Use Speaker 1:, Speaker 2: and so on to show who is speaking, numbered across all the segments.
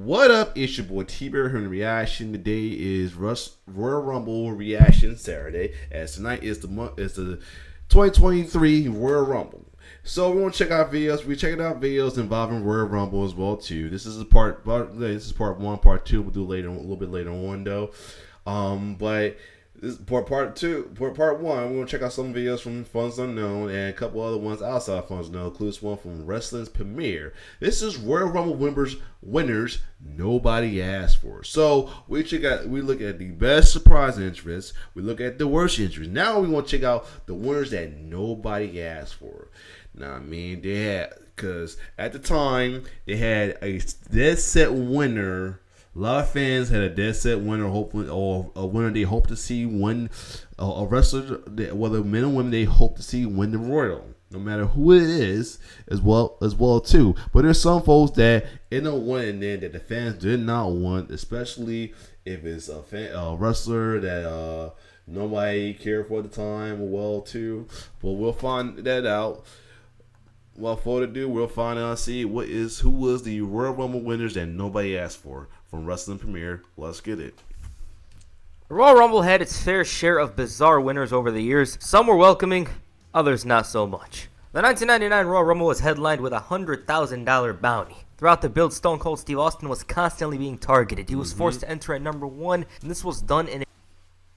Speaker 1: What up? It's your boy T-Bear here in reaction. Today is Royal Rumble reaction Saturday, as tonight is the 2023 Royal Rumble. So we want to check out videos. We checking out videos involving Royal Rumble as well too. This is part one. Part two we'll do later, a little bit later on though. But this part one, we're gonna check out some videos from Funds Unknown and a couple other ones outside Funds Unknown, including one from Wrestling's Premiere. This is Royal Rumble winners nobody asked for. So we look at the best surprise entrants, we look at the worst entrants. Now we want to check out the winners that nobody asked for. Now I mean they had, because at the time they had a dead set winner. A lot of fans had a dead set winner, hoping, or a winner they hope to see win, a wrestler, whether men and women, they hope to see win the Royal, no matter who it is, as well too. But there's some folks that end up winning there that the fans did not want, especially if it's a wrestler that nobody cared for at the time, well too. But we'll find that out. Without further ado, we'll find out and see who was the Royal Rumble winners that nobody asked for from Wrestling Premiere. Let's get it.
Speaker 2: The Royal Rumble had its fair share of bizarre winners over the years. Some were welcoming, others not so much. The 1999 Royal Rumble was headlined with a $100,000 bounty. Throughout the build, Stone Cold Steve Austin was constantly being targeted. He was forced to enter at number 1, and this was done in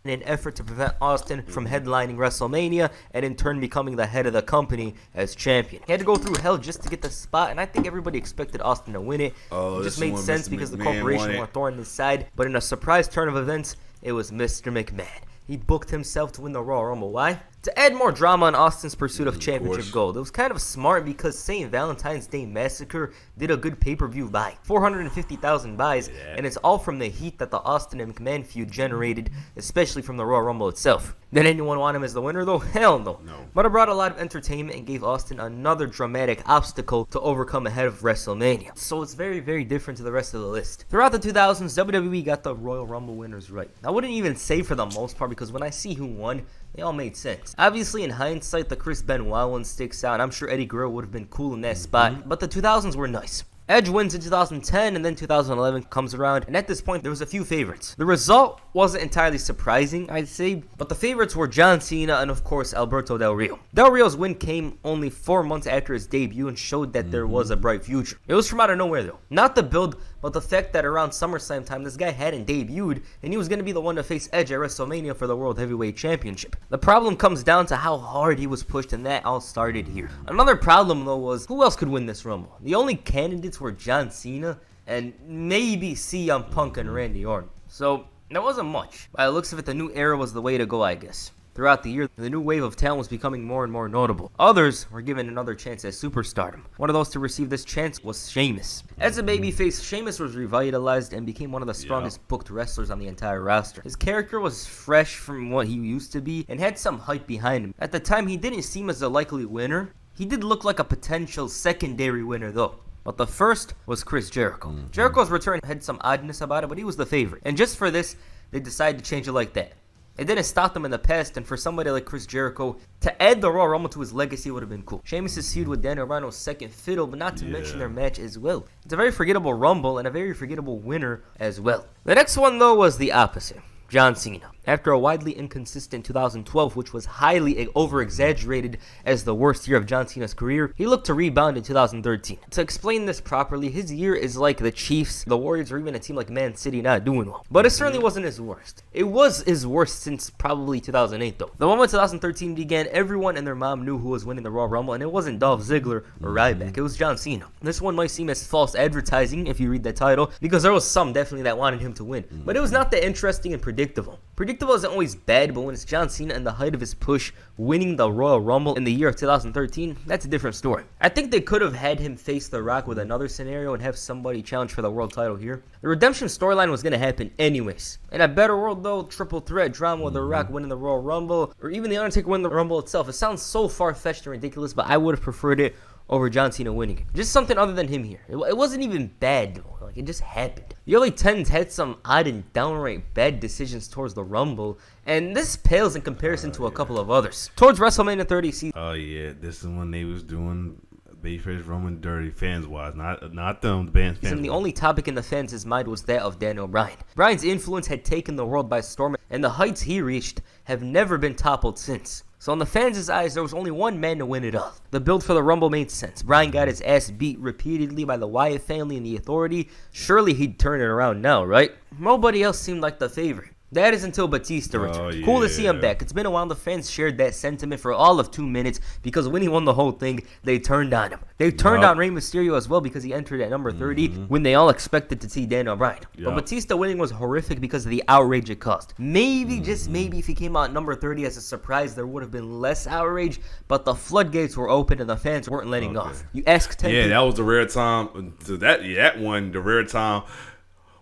Speaker 2: an effort to prevent Austin from headlining WrestleMania and in turn becoming the head of the company as champion. He had to go through hell just to get the spot, and I think everybody expected Austin to win it. It just made sense because the corporation were thorn in his side. But in a surprise turn of events, it was Mr. McMahon. He booked himself to win the Royal Rumble. Why? To add more drama on Austin's pursuit of championship gold. It was kind of smart because St. Valentine's Day Massacre did a good pay-per-view buy. 450,000 buys, and it's all from the heat that the Austin and McMahon feud generated, especially from the Royal Rumble itself. Did anyone want him as the winner though? Hell no. But it brought a lot of entertainment and gave Austin another dramatic obstacle to overcome ahead of WrestleMania. So it's very, very different to the rest of the list. Throughout the 2000s, WWE got the Royal Rumble winners right. I wouldn't even say for the most part, because when I see who won, they all made sense. Obviously, in hindsight, the Chris Benoit one sticks out. I'm sure Eddie Guerrero would have been cool in that spot, but the 2000s were nice. Edge wins in 2010, and then 2011 comes around, and at this point, there was a few favorites. The result wasn't entirely surprising, I'd say, but the favorites were John Cena and, of course, Alberto Del Rio. Del Rio's win came only 4 months after his debut and showed that there was a bright future. It was from out of nowhere, though. Not the build, but the fact that around SummerSlam time, this guy hadn't debuted, and he was going to be the one to face Edge at WrestleMania for the World Heavyweight Championship. The problem comes down to how hard he was pushed, and that all started here. Another problem, though, was who else could win this Rumble? The only candidates were John Cena and maybe CM Punk and Randy Orton. So there wasn't much. By the looks of it, the new era was the way to go, I guess. Throughout the year, the new wave of talent was becoming more and more notable. Others were given another chance at superstardom. One of those to receive this chance was Sheamus. As a babyface, Sheamus was revitalized and became one of the strongest booked wrestlers on the entire roster. His character was fresh from what he used to be and had some hype behind him. At the time, he didn't seem as a likely winner. He did look like a potential secondary winner though. But the first was Chris Jericho. Jericho's return had some oddness about it, but he was the favorite. And just for this, they decided to change it like that. It didn't stop them in the past, and for somebody like Chris Jericho, to add the Royal Rumble to his legacy would have been cool. Sheamus' feud with Daniel Bryan was second fiddle, but not to mention their match as well. It's a very forgettable Rumble and a very forgettable winner as well. The next one, though, was the opposite. John Cena. After a widely inconsistent 2012, which was highly over-exaggerated as the worst year of John Cena's career, he looked to rebound in 2013. To explain this properly, his year is like the Chiefs, the Warriors, or even a team like Man City not doing well. But it certainly wasn't his worst. It was his worst since probably 2008, though. The moment 2013 began, everyone and their mom knew who was winning the Royal Rumble, and it wasn't Dolph Ziggler or Ryback. It was John Cena. This one might seem as false advertising if you read that title, because there was some definitely that wanted him to win. But it was not that interesting and predictable. Predictable isn't always bad, but when it's John Cena and the height of his push winning the Royal Rumble in the year of 2013, that's a different story. I think they could have had him face The Rock with another scenario and have somebody challenge for the world title here. The redemption storyline was going to happen anyways. In a better world though, triple threat drama with The Rock winning the Royal Rumble, or even The Undertaker winning the Rumble itself, it sounds so far-fetched and ridiculous, but I would have preferred it over John Cena winning it. Just something other than him here. It wasn't even bad though. Like, it just happened. The early 10s had some odd and downright bad decisions towards the Rumble, and this pales in comparison to a couple of others. Towards WrestleMania 30 season.
Speaker 1: Oh yeah, this is when they was doing babyface Roman dirty fans wise, not them. The band fans.
Speaker 2: And the only topic in the fans' mind was that of Daniel Bryan. Bryan's influence had taken the world by storm, and the heights he reached have never been toppled since. So in the fans' eyes, there was only one man to win it all. The build for the Rumble made sense. Bryan got his ass beat repeatedly by the Wyatt family and the Authority. Surely he'd turn it around now, right? Nobody else seemed like the favorite. That is until Batista returned. Cool to see him back. It's been a while. The fans shared that sentiment for all of 2 minutes because when he won the whole thing, they turned on him. They turned on Rey Mysterio as well because he entered at number 30 when they all expected to see Daniel Bryan. But Batista winning was horrific because of the outrage it caused. Maybe, just maybe, if he came out at number 30 as a surprise, there would have been less outrage, but the floodgates were open and the fans weren't letting off. You ask 10 people.
Speaker 1: That was the rare time. That one, the rare time.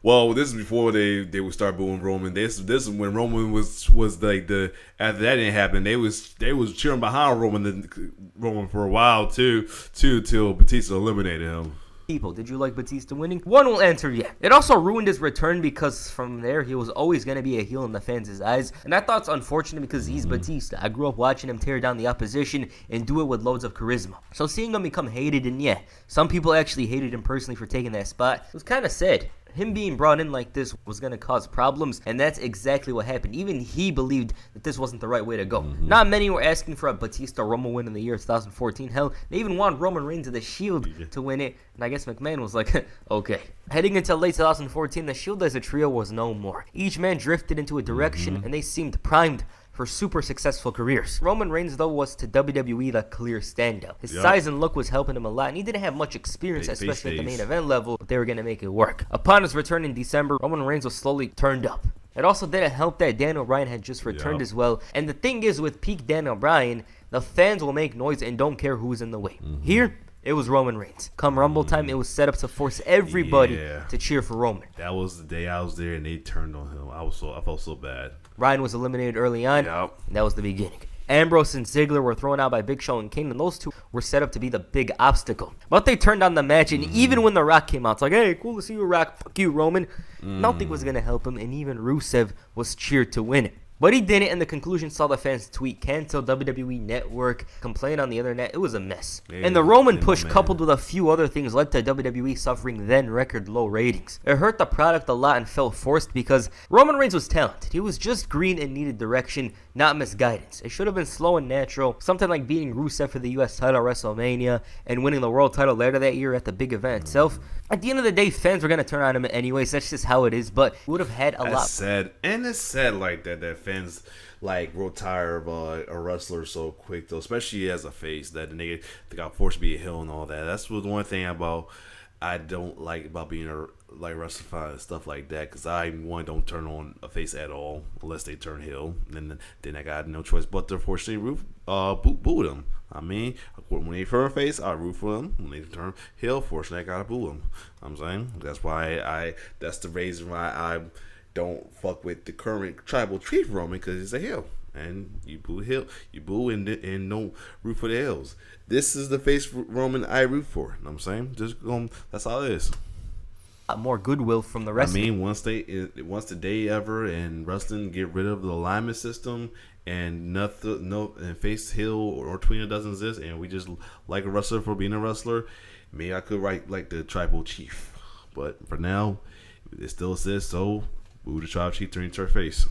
Speaker 1: Well, this is before they would start booing Roman. This is when Roman was like the after that didn't happen. They was cheering behind Roman for a while too till Batista eliminated him.
Speaker 2: People, did you like Batista winning? One will answer yeah. It also ruined his return because from there he was always going to be a heel in the fans' eyes, and I thought it's unfortunate because he's Batista. I grew up watching him tear down the opposition and do it with loads of charisma. So seeing him become hated, and yeah, some people actually hated him personally for taking that spot, it was kind of sad. Him being brought in like this was going to cause problems, and that's exactly what happened. Even he believed that this wasn't the right way to go. Not many were asking for a Batista Rumble win in the year 2014. Hell, they even wanted Roman Reigns of the Shield to win it, and I guess McMahon was like, okay. Heading into late 2014, the Shield as a trio was no more. Each man drifted into a direction, and they seemed primed for super successful careers. Roman Reigns, though, was to WWE the clear standout. His size and look was helping him a lot, and he didn't have much experience, especially at the main event level, but they were going to make it work. Upon his return in December, Roman Reigns was slowly turned up. It also didn't help that Daniel Bryan had just returned as well, and the thing is, with peak Daniel Bryan, the fans will make noise and don't care who's in the way. Here, it was Roman Reigns. Come Rumble time, it was set up to force everybody to cheer for Roman.
Speaker 1: That was the day I was there, and they turned on him. I felt so bad.
Speaker 2: Ryan was eliminated early on. And that was the beginning. Ambrose and Ziggler were thrown out by Big Show and Kane, and those two were set up to be the big obstacle. But they turned on the match, and even when The Rock came out, it's like, hey, cool to see you, Rock. Fuck you, Roman. Nothing was going to help him, and even Rusev was cheered to win it. But he didn't, and the conclusion saw the fans tweet, cancel WWE Network, complain on the internet. It was a mess. And the Roman push, coupled with a few other things, led to WWE suffering then record low ratings. It hurt the product a lot and felt forced because Roman Reigns was talented. He was just green and needed direction, not misguidance. It should have been slow and natural, something like beating Rusev for the US title at WrestleMania and winning the world title later that year at the big event itself. At the end of the day, fans were going to turn on him anyways. That's just how it is, but would have had a lot.
Speaker 1: That's sad. And it's sad like that fans like grow tired of a wrestler so quick, though, especially as a face, that they got forced to be a heel and all that. That's the one thing about I don't like about being a wrestling fan and stuff like that, because I don't turn on a face at all unless they turn heel, and then I got no choice but to fortunately boo them. I mean, when they turn face, I root for them. When they turn heel, fortunately, I gotta boo them. I'm saying that's why that's the reason why I don't fuck with the current tribal chief Roman, because he's a heel, and you boo and don't root for the heels. This is the face Roman I root for. You know what I'm saying, that's all it is.
Speaker 2: More goodwill from the rest.
Speaker 1: I mean, once the day ever and wrestling get rid of the alignment system and and face heel or tweener doesn't exist, and we just like a wrestler for being a wrestler, maybe I could write like the tribal chief. But for now, it still exists. So boo the tribal chief turning to her face.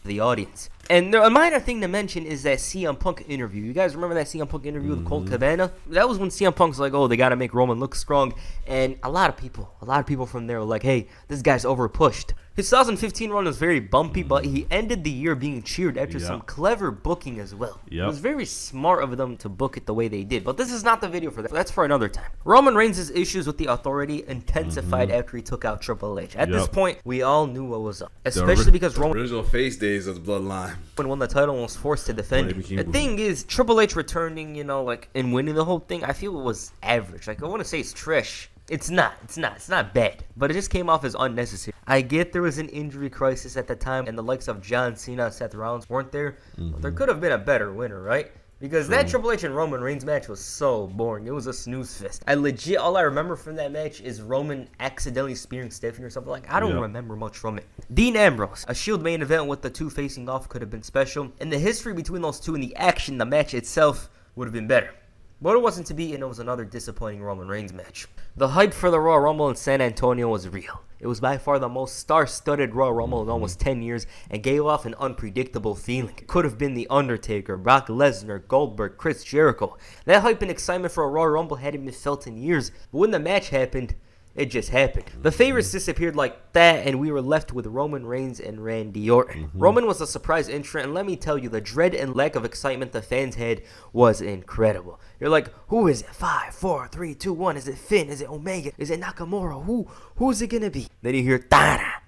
Speaker 2: The audience. And a minor thing to mention is that CM Punk interview. You guys remember that CM Punk interview with Colt Cabana? That was when CM Punk's like, oh, they got to make Roman look strong. And a lot of people from there were like, hey, this guy's overpushed. His 2015 run was very bumpy, but he ended the year being cheered after some clever booking as well. It was very smart of them to book it the way they did. But this is not the video for that. That's for another time. Roman Reigns' issues with the Authority intensified after he took out Triple H. At this point, we all knew what was up. Especially because Roman...
Speaker 1: original face days of the Bloodline.
Speaker 2: When won the title and was forced to defend it. The thing is, Triple H returning, and winning the whole thing, I feel it was average. I want to say it's trash. It's not bad, but it just came off as unnecessary. I get there was an injury crisis at the time, and the likes of John Cena and Seth Rollins weren't there, but there could have been a better winner, right? Because that Triple H and Roman Reigns match was so boring. It was a snooze fest. All I remember from that match is Roman accidentally spearing Stephanie or something like that. I don't remember much from it. Dean Ambrose, a Shield main event with the two facing off could have been special. And the history between those two and the action, the match itself, would have been better. But it wasn't to be, and it was another disappointing Roman Reigns match. The hype for the Royal Rumble in San Antonio was real. It was by far the most star-studded Royal Rumble in almost 10 years and gave off an unpredictable feeling. It could have been The Undertaker, Brock Lesnar, Goldberg, Chris Jericho. That hype and excitement for a Royal Rumble hadn't been felt in years, but when the match happened, it just happened. The favorites disappeared like that, and we were left with Roman Reigns and Randy Orton. Roman was a surprise entrant, and let me tell you, the dread and lack of excitement the fans had was incredible. You're like, who is it? 5, 4, 3, 2, 1. Is it Finn? Is it Omega? Is it Nakamura? Who's it gonna be? Then you hear da-da.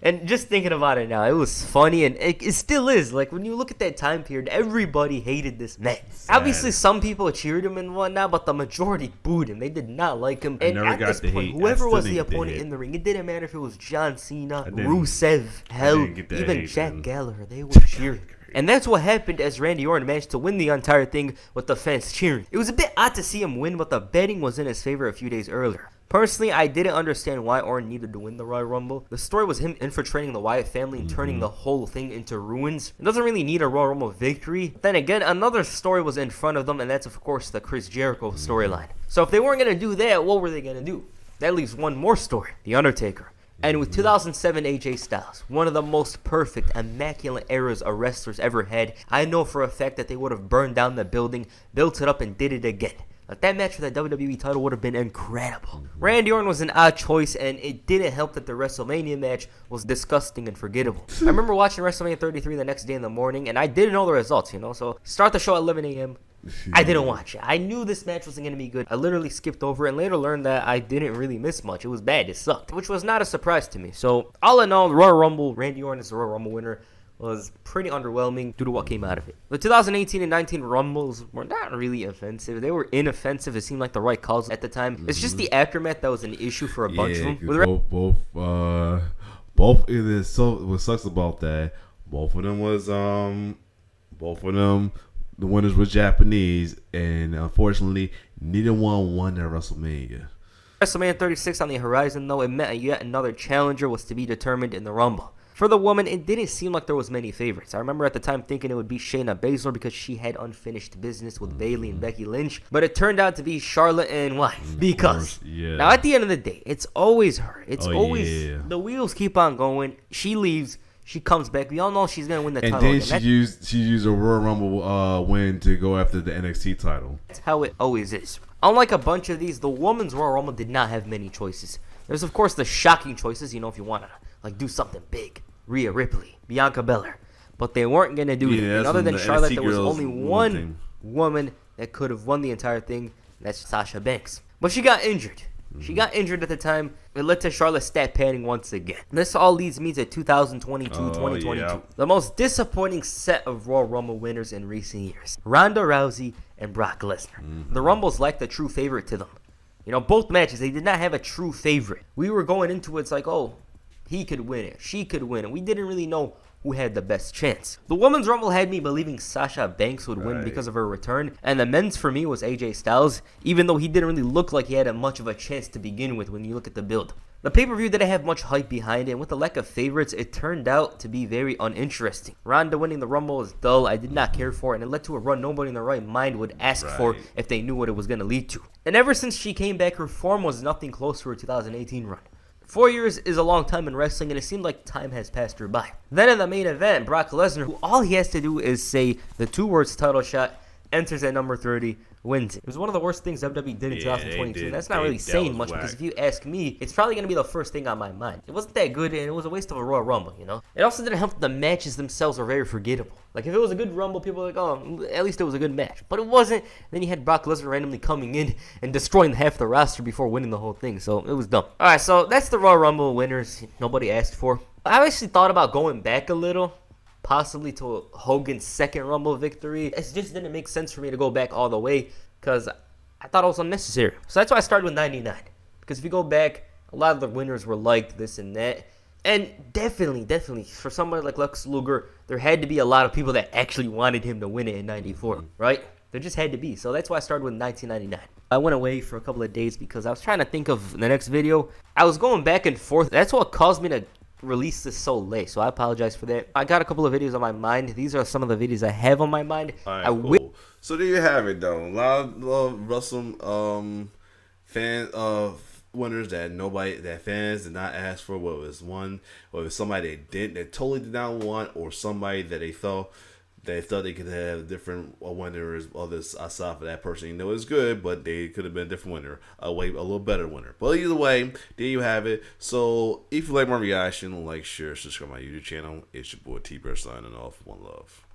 Speaker 2: And just thinking about it now, it was funny, and it still is. Like, when you look at that time period, everybody hated this man.
Speaker 1: Sad.
Speaker 2: Obviously, some people cheered him and whatnot, but the majority booed him. They did not like him. And at this point, whoever was the opponent in the ring, it didn't matter if it was John Cena, Rusev, hell, even Jack Gallagher. They were cheering. And that's what happened as Randy Orton managed to win the entire thing with the fans cheering. It was a bit odd to see him win, but the betting was in his favor a few days earlier. Personally, I didn't understand why Orton needed to win the Royal Rumble. The story was him infiltrating the Wyatt family and turning the whole thing into ruins. It doesn't really need a Royal Rumble victory. Then again, another story was in front of them, and that's of course the Chris Jericho storyline. So if they weren't going to do that, what were they going to do? That leaves one more story, The Undertaker. And with 2007 AJ Styles, one of the most perfect, immaculate eras a wrestler's ever had, I know for a fact that they would have burned down the building, built it up, and did it again. Like, that match for the WWE title would have been incredible. Randy Orton was an odd choice, and it didn't help that the WrestleMania match was disgusting and forgettable. I remember watching WrestleMania 33 the next day in the morning, and I didn't know the results, so start the show at 11 a.m. I didn't watch it. I knew this match wasn't going to be good. I literally skipped over it and later learned that I didn't really miss much. It was bad. It sucked, which was not a surprise to me. So, all in all, the Royal Rumble, Randy Orton is the Royal Rumble winner, was pretty underwhelming due to what came out of it. The 2018 and 19 Rumbles were not really offensive. They were inoffensive. It seemed like the right calls at the time. It's just the aftermath that was an issue for a bunch of them.
Speaker 1: Both. It is so. What sucks about that? Both of them. The winners were Japanese, and unfortunately, neither one won at WrestleMania.
Speaker 2: WrestleMania 36 on the horizon, though, it meant yet another challenger was to be determined in the Rumble. For the woman, it didn't seem like there was many favorites. I remember at the time thinking it would be Shayna Baszler because she had unfinished business with Bayley and Becky Lynch, but it turned out to be Charlotte and why? Because. Now, at the end of the day, it's always her. It's always the wheels keep on going. She leaves. She comes back. We all know she's gonna win the title.
Speaker 1: And then she used a Royal Rumble win to go after the NXT title.
Speaker 2: That's how it always is. Unlike a bunch of these, the women's Royal Rumble did not have many choices. There's of course the shocking choices. If you want to do something big, Rhea Ripley, Bianca Belair, but they weren't gonna do that. And other than Charlotte, there was only one woman that could have won the entire thing. That's Sasha Banks, but she got injured. She got injured at the time. It led to Charlotte stat padding once again. This all leads me to 2022. Yeah. The most disappointing set of Royal Rumble winners in recent years. Ronda Rousey and Brock Lesnar. The Rumbles lacked a true favorite to them. Both matches, they did not have a true favorite. We were going into it, it's like, oh, he could win it. She could win it. We didn't really know who had the best chance. The Women's Rumble had me believing Sasha Banks would win because of her return, and the men's for me was AJ Styles, even though he didn't really look like he had much of a chance to begin with when you look at the build. The pay-per-view didn't have much hype behind it, and with the lack of favorites, it turned out to be very uninteresting. Ronda winning the Rumble is dull. I did not care for it, and it led to a run nobody in their right mind would ask for if they knew what it was going to lead to. And ever since she came back, her form was nothing close to her 2018 run. 4 years is a long time in wrestling, and it seemed like time has passed her by. Then in the main event, Brock Lesnar, who all he has to do is say the two words title shot, enters at number 30, wins it. It was one of the worst things WWE did in 2022. That's not really saying much because if you ask me, it's probably going to be the first thing on my mind. It wasn't that good, and it was a waste of a Royal Rumble, It also didn't help that the matches themselves were very forgettable. Like, if it was a good Rumble, people were like, oh, at least it was a good match. But it wasn't. Then you had Brock Lesnar randomly coming in and destroying half the roster before winning the whole thing, so it was dumb. Alright, so that's the Royal Rumble winners nobody asked for. I actually thought about going back a little, possibly to Hogan's second Rumble victory. It just didn't make sense for me to go back all the way because I thought it was unnecessary. So that's why I started with 99. Because if you go back, a lot of the winners were liked, this and that. And definitely, for somebody like Lex Luger, there had to be a lot of people that actually wanted him to win it in 94, right? There just had to be. So that's why I started with 1999. I went away for a couple of days because I was trying to think of the next video. I was going back and forth. That's what caused me to release this so late, so I apologize for that. I got a couple of videos on my mind. These are some of the videos I have on my mind.
Speaker 1: Alright, cool. So there you have it, though. A lot of Russell fan winners that fans did not ask for. Whether it was one, or it was somebody that totally did not want, or somebody that they thought they could have different winners others aside for that person. You know, it's good, but they could have been a different winner, a little better winner. But either way, there you have it. So if you like my reaction, like, share, subscribe to my YouTube channel. It's your boy T-Bear signing off. One love.